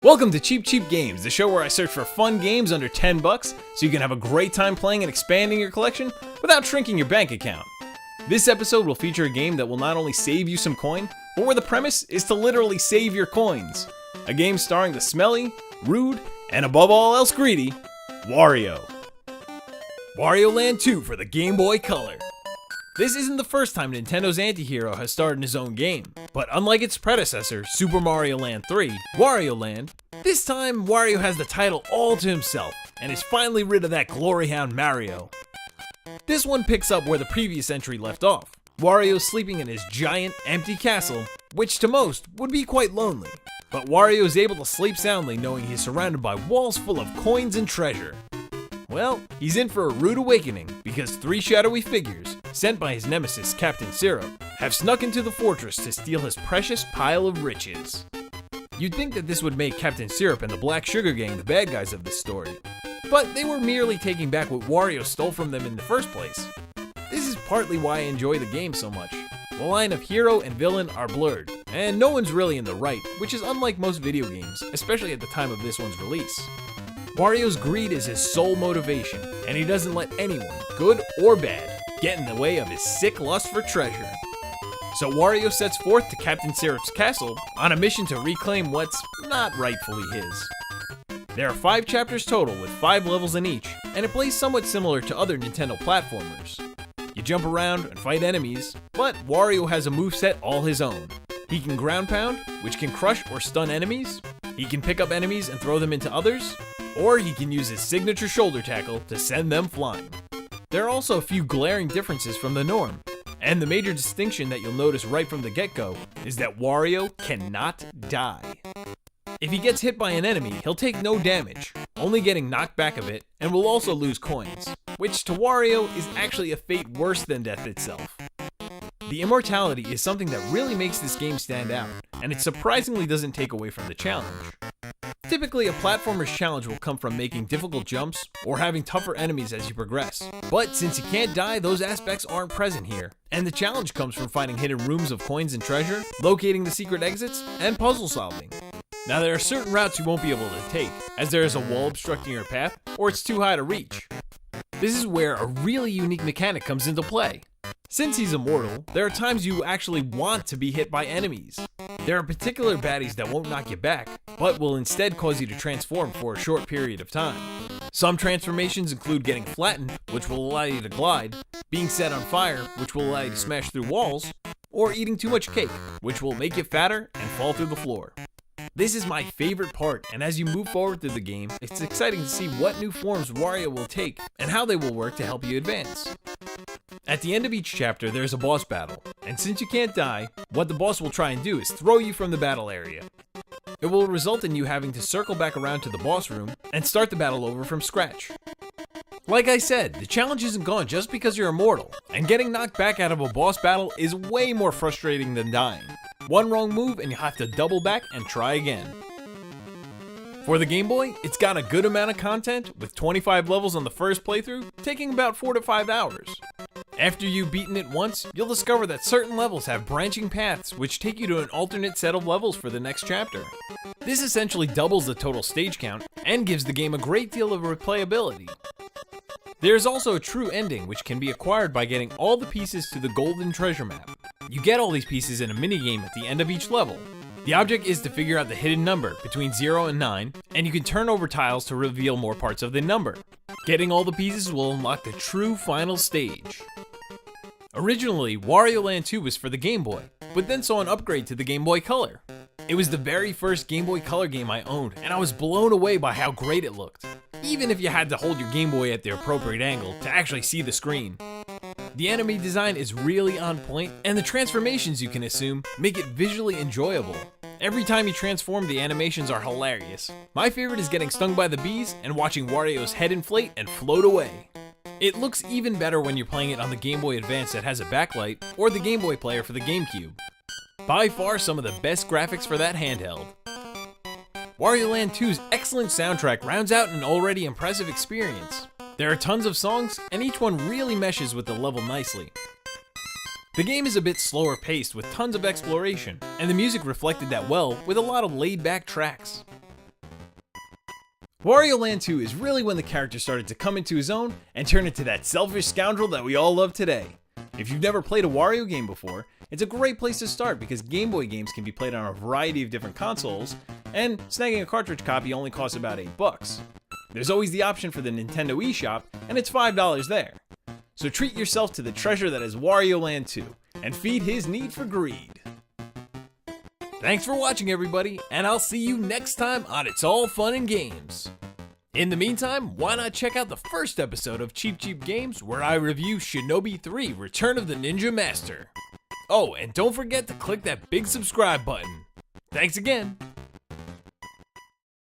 Welcome to Cheep Cheap Games, the show where I search for fun games under 10 bucks so you can have a great time playing and expanding your collection without shrinking your bank account. This episode will feature a game that will not only save you some coin, but where the premise is to literally save your coins. A game starring the smelly, rude, and above all else greedy, Wario. Warioland 2 for the Game Boy Color. This isn't the first time Nintendo's anti-hero has starred in his own game, but unlike its predecessor, Super Mario Land 3, Warioland, this time Wario has the title all to himself, and is finally rid of that glory hound Mario. This one picks up where the previous entry left off. Wario's sleeping in his giant, empty castle, which to most would be quite lonely. But Wario is able to sleep soundly knowing he's surrounded by walls full of coins and treasure. Well, he's in for a rude awakening because 3 shadowy figures, sent by his nemesis Captain Syrup, have snuck into the fortress to steal his precious pile of riches. You'd think that this would make Captain Syrup and the Black Sugar Gang the bad guys of this story, but they were merely taking back what Wario stole from them in the first place. This is partly why I enjoy the game so much. The line of hero and villain are blurred, and no one's really in the right, which is unlike most video games, especially at the time of this one's release. Wario's greed is his sole motivation, and he doesn't let anyone, good or bad, get in the way of his sick lust for treasure. So Wario sets forth to Captain Syrup's castle on a mission to reclaim what's not rightfully his. There are 5 chapters total with 5 levels in each, and it plays somewhat similar to other Nintendo platformers. You jump around and fight enemies, but Wario has a moveset all his own. He can ground pound, which can crush or stun enemies. He can pick up enemies and throw them into others, or he can use his signature shoulder tackle to send them flying. There are also a few glaring differences from the norm, and the major distinction that you'll notice right from the get-go is that Wario cannot die. If he gets hit by an enemy, he'll take no damage, only getting knocked back a bit, and will also lose coins, which to Wario is actually a fate worse than death itself. The immortality is something that really makes this game stand out, and it surprisingly doesn't take away from the challenge. Typically, a platformer's challenge will come from making difficult jumps or having tougher enemies as you progress. But since you can't die, those aspects aren't present here, and the challenge comes from finding hidden rooms of coins and treasure, locating the secret exits, and puzzle solving. Now there are certain routes you won't be able to take, as there is a wall obstructing your path, or it's too high to reach. This is where a really unique mechanic comes into play. Since he's immortal, there are times you actually want to be hit by enemies. There are particular baddies that won't knock you back, but will instead cause you to transform for a short period of time. Some transformations include getting flattened, which will allow you to glide, being set on fire, which will allow you to smash through walls, or eating too much cake, which will make you fatter and fall through the floor. This is my favorite part, and as you move forward through the game, it's exciting to see what new forms Wario will take and how they will work to help you advance. At the end of each chapter, there's a boss battle, and since you can't die, what the boss will try and do is throw you from the battle area. It will result in you having to circle back around to the boss room and start the battle over from scratch. Like I said, the challenge isn't gone just because you're immortal, and getting knocked back out of a boss battle is way more frustrating than dying. One wrong move and you have to double back and try again. For the Game Boy, it's got a good amount of content, with 25 levels on the first playthrough, taking about 4 to 5 hours. After you've beaten it once, you'll discover that certain levels have branching paths which take you to an alternate set of levels for the next chapter. This essentially doubles the total stage count and gives the game a great deal of replayability. There is also a true ending which can be acquired by getting all the pieces to the golden treasure map. You get all these pieces in a minigame at the end of each level. The object is to figure out the hidden number between 0 and 9, and you can turn over tiles to reveal more parts of the number. Getting all the pieces will unlock the true final stage. Originally, Wario Land 2 was for the Game Boy, but then saw an upgrade to the Game Boy Color. It was the very first Game Boy Color game I owned, and I was blown away by how great it looked, even if you had to hold your Game Boy at the appropriate angle to actually see the screen. The enemy design is really on point, and the transformations you can assume make it visually enjoyable. Every time you transform, the animations are hilarious. My favorite is getting stung by the bees and watching Wario's head inflate and float away. It looks even better when you're playing it on the Game Boy Advance that has a backlight, or the Game Boy player for the GameCube. By far some of the best graphics for that handheld. Wario Land 2's excellent soundtrack rounds out an already impressive experience. There are tons of songs, and each one really meshes with the level nicely. The game is a bit slower paced with tons of exploration, and the music reflected that well with a lot of laid back tracks. Wario Land 2 is really when the character started to come into his own and turn into that selfish scoundrel that we all love today. If you've never played a Wario game before, it's a great place to start because Game Boy games can be played on a variety of different consoles, and snagging a cartridge copy only costs about $8. There's always the option for the Nintendo eShop, and it's $5 there. So treat yourself to the treasure that is Wario Land 2, and feed his need for greed. Thanks for watching everybody, and I'll see you next time on It's All Fun and Games. In the meantime, why not check out the first episode of Cheep Cheap Games where I review Shinobi 3 Return of the Ninja Master. Oh, and don't forget to click that big subscribe button. Thanks again.